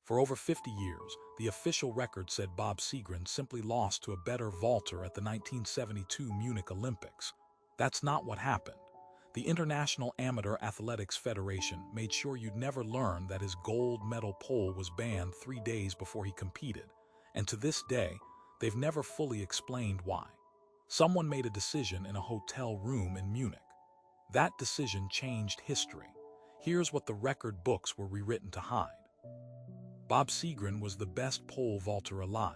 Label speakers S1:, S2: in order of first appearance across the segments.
S1: For over 50 years, the official record said Bob Seagren simply lost to a better vaulter at the 1972 Munich Olympics. That's not what happened. The International Amateur Athletics Federation made sure you'd never learn that his gold medal pole was banned 3 days before he competed, and to this day, they've never fully explained why. Someone made a decision in a hotel room in Munich. That decision changed history. Here's what the record books were rewritten to hide. Bob Seagren was the best pole vaulter alive.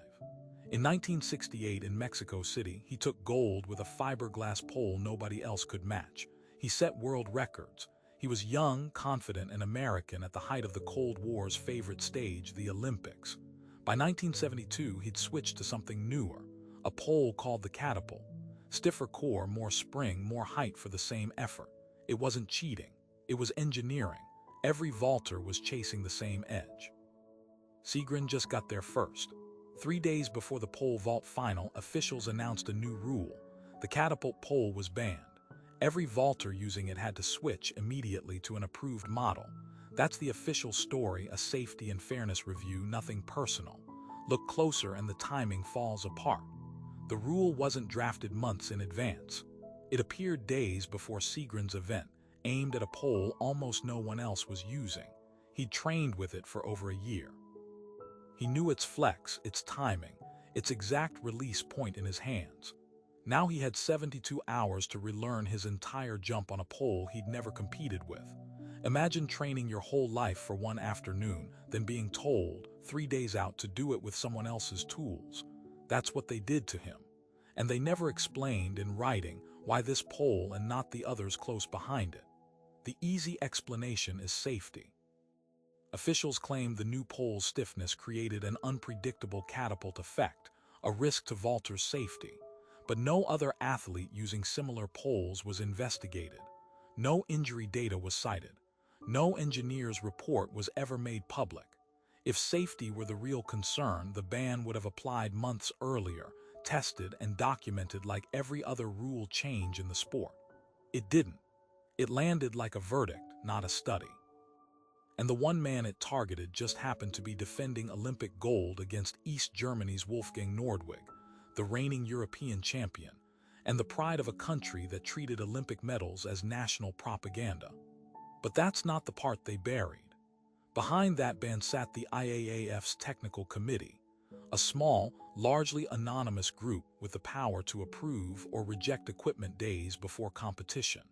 S1: In 1968 in Mexico City, he took gold with a fiberglass pole nobody else could match. He set world records. He was young, confident, and American at the height of the Cold War's favorite stage, the Olympics. By 1972, he'd switched to something newer, a pole called the catapult. Stiffer core, more spring, more height for the same effort. It wasn't cheating. It was engineering. Every vaulter was chasing the same edge. Seagren just got there first. 3 days before the pole vault final, officials announced a new rule. The catapult pole was banned. Every vaulter using it had to switch immediately to an approved model. That's the official story, a safety and fairness review, nothing personal. Look closer and the timing falls apart. The rule wasn't drafted months in advance. It appeared days before Seagren's event, aimed at a pole almost no one else was using. He'd trained with it for over a year. He knew its flex, its timing, its exact release point in his hands. Now he had 72 hours to relearn his entire jump on a pole he'd never competed with. Imagine training your whole life for one afternoon, then being told 3 days out to do it with someone else's tools. That's what they did to him. And they never explained in writing why this pole and not the others close behind it. The easy explanation is safety. Officials claimed the new pole's stiffness created an unpredictable catapult effect, a risk to vaulters' safety. But no other athlete using similar poles was investigated. No injury data was cited. No engineer's report was ever made public. If safety were the real concern, the ban would have applied months earlier, tested and documented like every other rule change in the sport. It didn't. It landed like a verdict, not a study. And the one man it targeted just happened to be defending Olympic gold against East Germany's Wolfgang Nordwig, the reigning European champion, and the pride of a country that treated Olympic medals as national propaganda. But that's not the part they buried. Behind that ban sat the IAAF's technical committee, a small, largely anonymous group with the power to approve or reject equipment days before competition.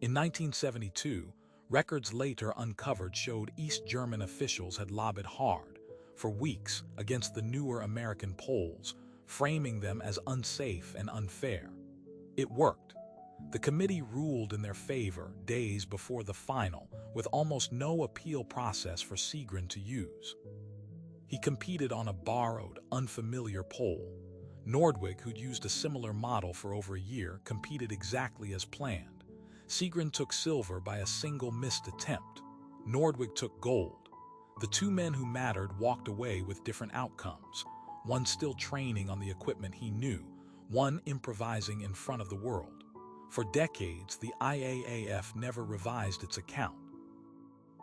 S1: In 1972, records later uncovered showed East German officials had lobbied hard, for weeks, against the newer American poles, framing them as unsafe and unfair. It worked. The committee ruled in their favor days before the final, with almost no appeal process for Seagren to use. He competed on a borrowed, unfamiliar pole. Nordwig, who'd used a similar model for over a year, competed exactly as planned. Seagren took silver by a single missed attempt. Nordwig took gold. The two men who mattered walked away with different outcomes, one still training on the equipment he knew, one improvising in front of the world. For decades, the IAAF never revised its account.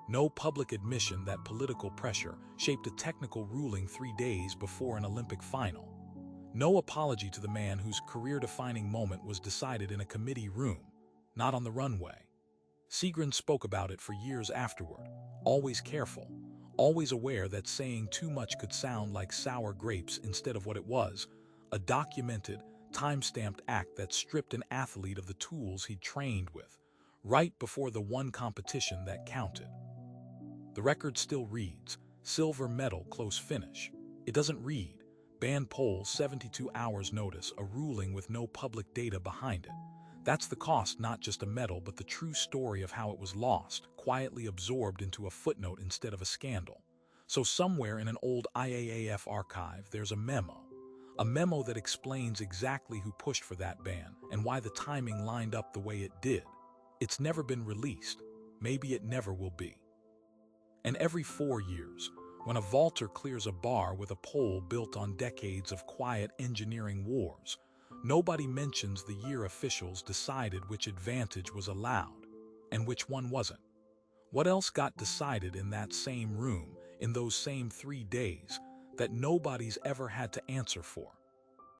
S1: No public admission that political pressure shaped a technical ruling 3 days before an Olympic final. No apology to the man whose career-defining moment was decided in a committee room, not on the runway. Seagren spoke about it for years afterward, always careful, always aware that saying too much could sound like sour grapes instead of what it was, a documented, time-stamped act that stripped an athlete of the tools he'd trained with, right before the one competition that counted. The record still reads, silver medal, close finish. It doesn't read, banned pole, 72 hours notice, a ruling with no public data behind it. That's the cost, not just a medal, but the true story of how it was lost, quietly absorbed into a footnote instead of a scandal. So somewhere in an old IAAF archive, there's a memo that explains exactly who pushed for that ban and why the timing lined up the way it did. It's never been released. Maybe it never will be. And every 4 years, when a vaulter clears a bar with a pole built on decades of quiet engineering wars, nobody mentions the year officials decided which advantage was allowed and which one wasn't. What else got decided in that same room in those same 3 days that nobody's ever had to answer for.